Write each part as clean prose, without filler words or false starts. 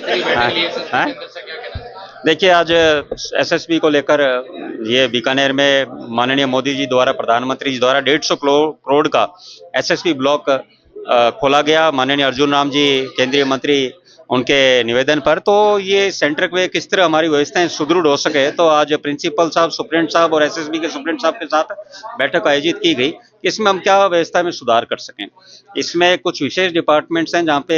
हाँ? देखिए, आज एसएसबी को लेकर ये बीकानेर में माननीय मोदी जी द्वारा, प्रधानमंत्री जी द्वारा 150 करोड़ का एसएसबी ब्लॉक खोला गया। माननीय अर्जुन राम जी केंद्रीय मंत्री, उनके निवेदन पर। तो ये सेंटर में किस तरह हमारी व्यवस्थाएं सुदृढ़ हो सके, तो आज प्रिंसिपल साहब, सुप्रिंटेंडेंट साहब और एसएसबी के सुप्रिंटेंडेंट साहब के साथ बैठक आयोजित की गई। इसमें हम क्या व्यवस्था में सुधार कर सकें। इसमें कुछ विशेष डिपार्टमेंट्स हैं जहाँ पे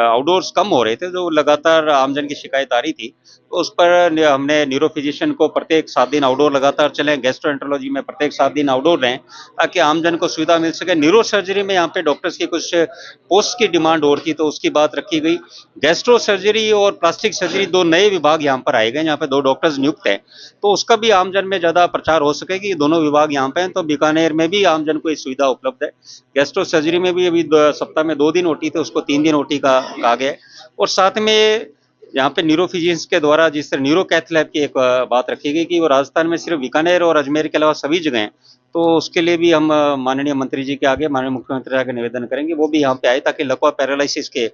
आउटडोर्स कम हो रहे थे, जो लगातार आमजन की शिकायत आ रही थी। तो उस पर हमने न्यूरो फिजिशियन को प्रत्येक 7 दिन आउटडोर लगातार चलें, गैस्ट्रोएंटरोलॉजी में प्रत्येक 7 दिन आउटडोर रहें, ताकि आमजन को सुविधा मिल सके। न्यूरो सर्जरी में यहाँ पे डॉक्टर्स की कुछ पोस्ट की डिमांड और थी, तो उसकी बात रखी गई। गैस्ट्रो सर्जरी और प्लास्टिक सर्जरी 2 नए विभाग यहाँ पर आए गए, यहाँ पे 2 डॉक्टर्स नियुक्त हैं। तो उसका भी आमजन में ज्यादा प्रचार हो सके कि दोनों विभाग यहाँ पे हैं, तो बीकानेर में भी आमजन को ये सुविधा उपलब्ध है। गैस्ट्रो सर्जरी में भी अभी सप्ताह में 2 दिन ओटी थे, उसको 3 दिन ओटी का कहा गया है। और साथ में यहाँ पे न्यूरो फिजिशियंस के द्वारा जिस तरह न्यूरो कैथ लैब की एक बात रखी गई कि वो राजस्थान में सिर्फ बीकानेर और अजमेर के अलावा सभी जगह हैं। तो उसके लिए भी हम माननीय मंत्री जी के आगे, माननीय मुख्यमंत्री के आगे निवेदन करेंगे, वो भी यहाँ पे आए, ताकि लकवा पैरालिसिस के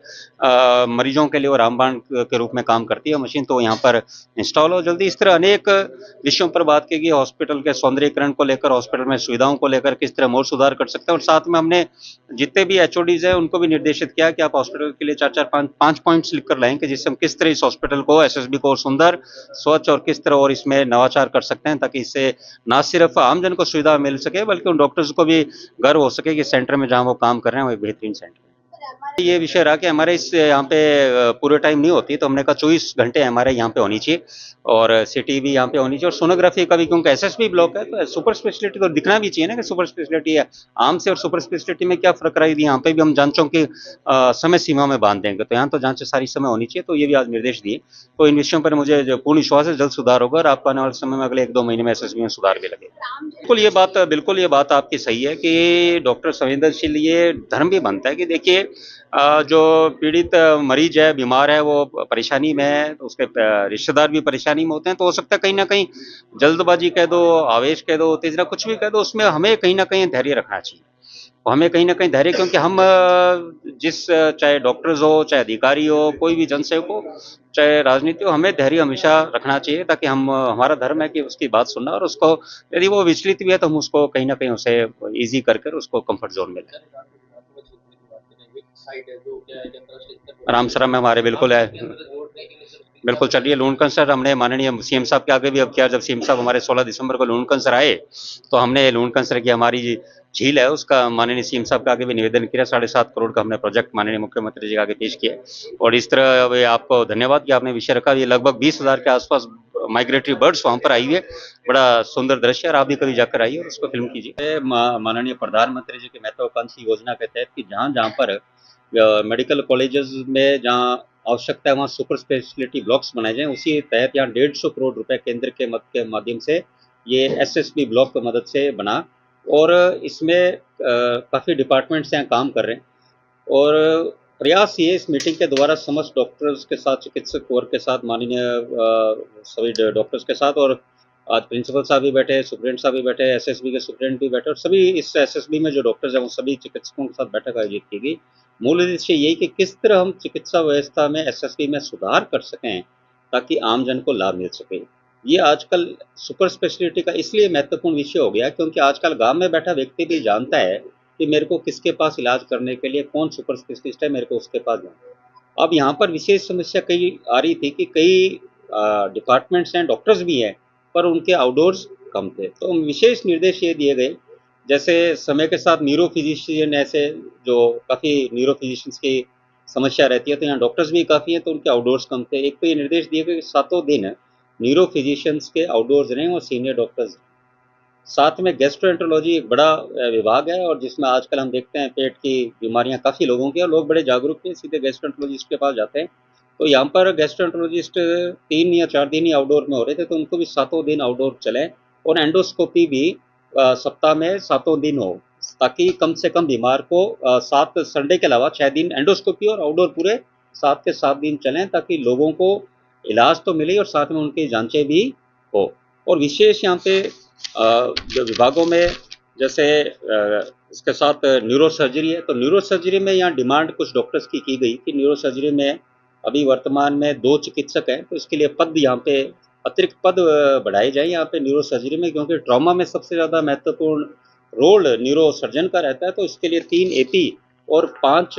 मरीजों के लिए वो रामबाण के रूप में काम करती है मशीन, तो यहाँ पर इंस्टॉल हो जल्दी। इस तरह अनेक विषयों पर बात की गई। हॉस्पिटल के सौंदर्यीकरण को लेकर, हॉस्पिटल में सुविधाओं को लेकर किस तरह और सुधार कर सकते हैं। और साथ में हमने जितने भी एचओडीज है उनको भी निर्देशित किया कि आप हॉस्पिटल के लिए 4-5 पॉइंट्स लिख कर लाएं कि जिससे हम किस तरह इस हॉस्पिटल को, एसएसबी को और सुंदर, स्वच्छ और किस तरह और इसमें नवाचार कर सकते हैं, ताकि इससे ना सिर्फ आमजन को सुविधा मिल सके, बल्कि उन डॉक्टर्स को भी गर्व हो सके कि सेंटर में जहां वो काम कर रहे हैं वो एक बेहतरीन सेंटर है। ये विषय रहा कि हमारे इस यहाँ पे पूरे टाइम नहीं होती, तो हमने कहा 24 घंटे हमारे यहाँ पे होनी चाहिए, और सिटी भी यहाँ पे होनी चाहिए, और सोनोग्राफी का भी, क्योंकि एसएसबी ब्लॉक है तो सुपर स्पेशलिटी तो दिखना भी चाहिए ना कि सुपर स्पेशलिटी है। आम से और सुपर स्पेशलिटी में क्या फर्क रही, यहाँ पे भी हम जांचों की समय सीमा में बांध देंगे, तो यहाँ तो जांचें सारी समय होनी चाहिए। तो ये भी आज निर्देश दिए। तो इन विषयों पर मुझे जो पूर्ण विश्वास है जल्द सुधार होगा, और आपको आने वाले समय में अगले 1-2 महीने में एसएसबी में सुधार भी लगेगा। बिल्कुल ये बात आपकी सही है कि डॉक्टर संवेदनशील, ये धर्म भी बनता है कि देखिए, जो पीड़ित मरीज है, बीमार है, वो परेशानी में है, तो उसके रिश्तेदार भी परेशानी में होते हैं। तो हो सकता है कहीं ना कहीं जल्दबाजी कह दो, आवेश कह दो, तेजना कुछ भी कह दो, उसमें हमें कहीं ना कहीं धैर्य रखना चाहिए। तो हमें कहीं ना कहीं धैर्य, क्योंकि हम चाहे डॉक्टर्स हो, चाहे अधिकारी हो, कोई भी जनसेवक हो, चाहे राजनीति हो, हमें धैर्य हमेशा रखना चाहिए, ताकि हम हमारा धर्म है कि उसकी बात सुनना, और उसको यदि वो विचलित भी है तो हम उसको कहीं ना कहीं उसे ईजी कर कर उसको कंफर्ट जोन में लाएं। रामसरा में हमारे बिल्कुल है, बिल्कुल चल रही है। लूणकन सर हमने माननीय सीएम साहब के आगे भी अब किया। जब सीएम साहब हमारे 16 दिसंबर को लूणकन सर आए, तो हमने लूणकन सर की हमारी झील है उसका माननीय सीएम साहब के आगे भी निवेदन किया। 7.5 करोड़ का हमने प्रोजेक्ट माननीय मुख्यमंत्री जी के आगे पेश किया। और इस तरह आपको धन्यवाद कि आपने विषय रखा। ये लगभग 20,000 के आसपास माइग्रेटरी बर्ड्स वहां पर आई हुए, बड़ा सुंदर दृश्य है। और आप भी कभी जाकर आइए और उसको फिल्म कीजिए। माननीय प्रधानमंत्री जी की महत्वाकांक्षी योजना के तहत कि जहां जहां पर मेडिकल कॉलेजेस में जहां आवश्यकता है वहाँ सुपर स्पेशलिटी ब्लॉक्स बनाए जाएं, उसी तहत यहाँ 150 करोड़ रुपए केंद्र के मद के माध्यम से ये एसएसबी ब्लॉक की मदद से बना। और इसमें काफ़ी डिपार्टमेंट्स यहाँ काम कर रहे हैं। और प्रयास ये इस मीटिंग के द्वारा समस्त डॉक्टर्स के साथ, चिकित्सक वर्ग के साथ, माननीय सभी डॉक्टर्स के साथ, और आज प्रिंसिपल साहब भी बैठे, सुप्रिंटेंडेंट साहब भी बैठे, एसएसबी के सुप्रिंटेंडेंट भी बैठे, और सभी इस एसएसबी में जो डॉक्टर्स हैं वो सभी चिकित्सकों के साथ बैठक आयोजित की गई। मूल उद्देश्य यही कि किस तरह हम चिकित्सा व्यवस्था में एसएसबी में सुधार कर सकें, ताकि आमजन को लाभ मिल सके। ये आजकल सुपर स्पेशलिटी का इसलिए महत्वपूर्ण विषय हो गया क्योंकि आजकल गांव में बैठा व्यक्ति भी जानता है कि मेरे को किसके पास इलाज करने के लिए कौन सुपर स्पेशलिस्ट है, मेरे को उसके पास जाना। अब यहाँ पर विशेष समस्या कई आ रही थी कि कई डिपार्टमेंट्स हैं, डॉक्टर्स भी हैं, पर उनके आउटडोर्स कम थे। तो विशेष निर्देश ये दिए गए, जैसे समय के साथ न्यूरो फिजिशियन, ऐसे जो काफ़ी न्यूरो फिजिशियंस की समस्या रहती है, तो यहाँ डॉक्टर्स भी काफ़ी हैं, तो उनके आउटडोर्स कम थे। एक तो ये निर्देश दिए गए कि 7 दिन न्यूरो फिजिशियंस के आउटडोर्स रहें और सीनियर डॉक्टर्स। साथ में गैस्ट्रोएंटरोलॉजी एक बड़ा विभाग है, और जिसमें आजकल हम देखते हैं पेट की बीमारियां काफ़ी लोगों की, और लोग बड़े जागरूक हैं, सीधे गैस्ट्रोएंटरोलॉजिस्ट के पास जाते हैं। तो यहाँ पर गैस्ट्रोएंटरोलॉजिस्ट 3 या 4 दिन ही आउटडोर में हो रहे थे, तो उनको भी 7 दिन आउटडोर चले, और एंडोस्कोपी भी सप्ताह में 7 दिन हो, ताकि कम से कम बीमार को 7 संडे के अलावा 6 दिन एंडोस्कोपी और आउटडोर पूरे 7 के 7 दिन चलें, ताकि लोगों को इलाज तो मिले और साथ में उनकी जांचें भी हो। और विशेष यहाँ पे जो विभागों में, जैसे इसके साथ न्यूरो सर्जरी है, तो न्यूरो सर्जरी में यहाँ डिमांड कुछ डॉक्टर्स की गई कि न्यूरो सर्जरी में अभी वर्तमान में 2 चिकित्सक हैं, तो इसके लिए पद यहाँ पे अतिरिक्त पद बढ़ाए जाएँ यहाँ पे न्यूरो सर्जरी में, क्योंकि ट्रॉमा में सबसे ज़्यादा महत्वपूर्ण रोल न्यूरो सर्जन का रहता है। तो इसके लिए 3 एपी और 5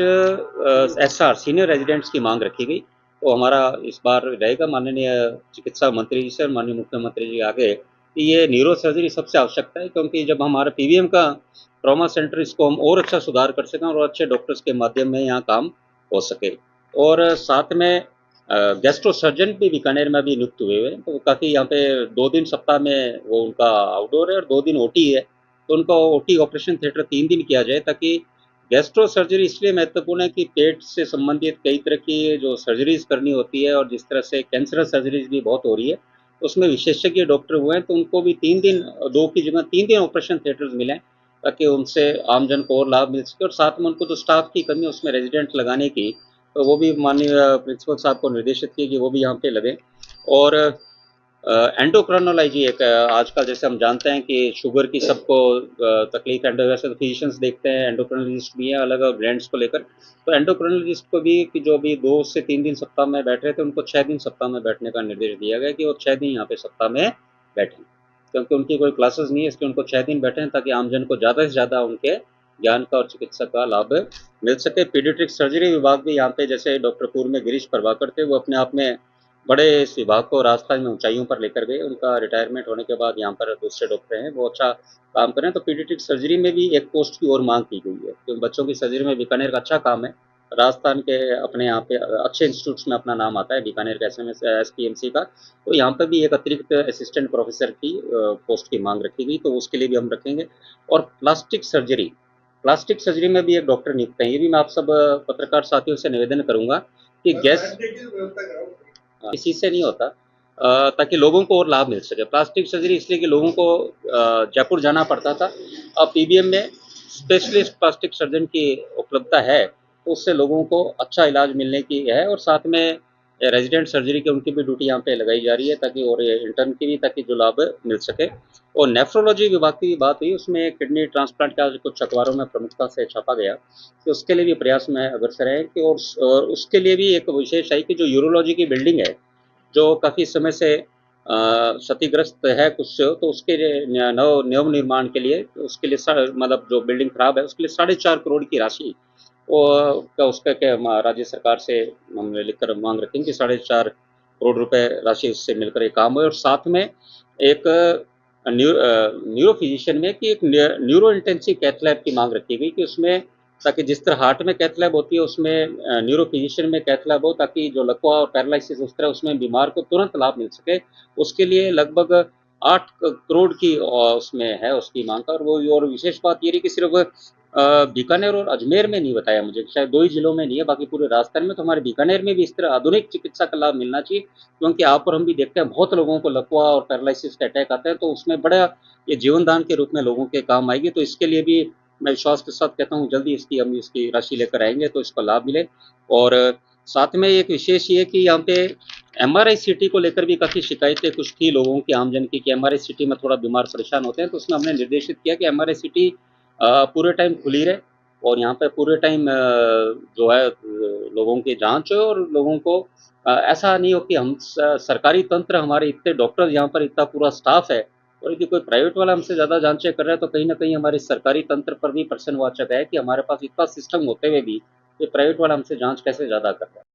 एसआर सीनियर रेजिडेंट्स की मांग रखी गई। तो हमारा इस बार रहेगा माननीय चिकित्सा मंत्री जी से और माननीय मुख्यमंत्री जी आगे कि ये न्यूरो सर्जरी सबसे आवश्यकता है, क्योंकि जब हमारा पीवीएम का ट्रॉमा सेंटर, इसको हम और अच्छा सुधार कर सकें और अच्छे डॉक्टर्स के माध्यम में यहाँ काम हो सके। और साथ में गैस्ट्रो सर्जन भी बीकानेर में अभी नियुक्त हुए हुए हैं, तो काफ़ी यहाँ पे 2 दिन सप्ताह में वो उनका आउटडोर है और 2 दिन ओटी है। तो उनका ओटी ऑपरेशन थिएटर 3 दिन किया जाए, ताकि गैस्ट्रो सर्जरी इसलिए महत्वपूर्ण है कि पेट से संबंधित कई तरह की जो सर्जरीज करनी होती है और जिस तरह से कैंसर सर्जरीज भी बहुत हो रही है, उसमें विशेषज्ञ डॉक्टर हुए हैं, तो उनको भी 3 दिन, 2 की जगह 3 दिन ऑपरेशन थिएटर्स मिलें, ताकि उनसे आमजन को और लाभ मिल सके। और साथ में उनको जो स्टाफ की कमी है उसमें रेजिडेंट लगाने की, तो वो भी माननीय प्रिंसिपल साहब को निर्देशित किए कि वो भी यहाँ पे लगे। और एंडोक्राइनोलॉजी एक आजकल जैसे हम जानते हैं कि शुगर की सबको तकलीफ है, वैसे तो फिजिशियंस देखते हैं, एंडोक्राइनोलॉजिस्ट भी हैं अलग अलग ब्रांड्स को लेकर। तो एंडोक्राइनोलॉजिस्ट को भी कि जो भी 2 से 3 दिन सप्ताह में बैठ रहे थे, उनको 6 दिन सप्ताह में बैठने का निर्देश दिया गया कि वो 6 दिन यहाँ पे सप्ताह में बैठें, क्योंकि उनकी कोई क्लासेस नहीं है, इसलिए उनको 6 दिन बैठें ताकि आमजन को ज़्यादा से ज़्यादा उनके ज्ञान का और चिकित्सा का लाभ मिल सके। पीडियाट्रिक सर्जरी विभाग भी यहाँ पे, जैसे डॉक्टर पूर्व में गिरीश प्रभाकर थे, वो अपने आप में बड़े इस विभाग को राजस्थान में ऊंचाइयों पर लेकर गए। उनका रिटायरमेंट होने के बाद यहाँ पर दूसरे डॉक्टर हैं, वो अच्छा काम करें। तो पीडियाट्रिक सर्जरी में भी एक पोस्ट की और मांग की गई है, क्योंकि बच्चों की सर्जरी में बीकानेर का अच्छा काम है। राजस्थान के अपने यहाँ पे अच्छे इंस्टीट्यूट्स में अपना नाम आता है बीकानेर के एसपीएमसी का। तो यहाँ पर भी एक अतिरिक्त असिस्टेंट प्रोफेसर की पोस्ट की मांग रखी गई, तो उसके लिए भी हम रखेंगे। और प्लास्टिक सर्जरी में भी एक डॉक्टर नियुक्त हैं। ये भी मैं आप सब पत्रकार साथियों से निवेदन करूंगा कि गैस इसी से नहीं होता, ताकि लोगों को और लाभ मिल सके। प्लास्टिक सर्जरी इसलिए कि लोगों को जयपुर जाना पड़ता था, अब पीबीएम में स्पेशलिस्ट प्लास्टिक सर्जन की उपलब्धता है, तो उससे लोगों को अच्छा इलाज मिलने की है। और साथ में रेजिडेंट सर्जरी की उनकी भी ड्यूटी यहाँ पे लगाई जा रही है, ताकि और इंटर्न की भी, ताकि जो लाभ मिल सके। और नेफ्रोलॉजी विभाग की बात हुई, उसमें किडनी ट्रांसप्लांट का कुछ अखबारों में प्रमुखता से छापा गया, तो उसके लिए भी प्रयास में अग्रसर है कि और उसके लिए भी एक विशेष है कि जो यूरोलॉजी की बिल्डिंग है, जो काफ़ी समय से क्षतिग्रस्त है कुछ, तो उसके नव निर्माण के लिए, उसके लिए मतलब जो बिल्डिंग खराब है उसके लिए 4.5 करोड़ की राशि का उसका क्या राज्य सरकार से हमने लिखकर मांग रखेंगे कि 4.5 करोड़ रुपए राशि उससे मिलकर एक काम हो। और साथ में एक न्यूरो फिजिशियन में कि एक न्यूरो इंटेंसिव कैथ लैब की मांग रखी गई, कि उसमें ताकि जिस तरह हार्ट में कैथ लैब होती है, उसमें न्यूरो फिजिशियन में कैथ लैब हो, ताकि जो लकवा और पैरालिसिस उस तरह उसमें बीमार को तुरंत लाभ मिल सके। उसके लिए लगभग 8 करोड़ की उसमें है उसकी मांग का। और वो और विशेष बात ये रही कि सिर्फ बीकानेर और अजमेर में नहीं बताया मुझे, शायद 2 ही जिलों में नहीं है, बाकी पूरे राजस्थान में। तो हमारे बीकानेर में भी इस तरह आधुनिक चिकित्सा का लाभ मिलना चाहिए, क्योंकि आप और हम भी देखते हैं बहुत लोगों को लकवा और पैरालिसिस का अटैक आता है, तो उसमें बड़ा ये जीवन दान के रूप में लोगों के काम आएगी। तो इसके लिए भी मैं विश्वास के साथ कहता हूँ जल्दी हम इसकी राशि लेकर आएंगे, तो इसका लाभ मिले। और साथ में एक विशेष ये कि यहाँ पे एमआरआई सिटी को लेकर भी काफ़ी शिकायतें कुछ थी लोगों की, आमजन की, कि एमआरआई सिटी में थोड़ा बीमार परेशान होते हैं। तो उसमें हमने निर्देशित किया कि एमआरआई सिटी पूरे टाइम खुली रहे, और यहाँ पे पूरे टाइम जो है लोगों की जांच हो, और लोगों को ऐसा नहीं हो कि हम सरकारी तंत्र, हमारे इतने डॉक्टर यहाँ पर, इतना पूरा स्टाफ है, और यदि कोई प्राइवेट वाला हमसे ज़्यादा जांचें कर रहा है, तो कहीं ना कहीं हमारे सरकारी तंत्र पर भी प्रश्नवाचक है कि हमारे पास इतना सिस्टम होते हुए भी ये प्राइवेट वाला हमसे जांच कैसे ज़्यादा कर रहा है।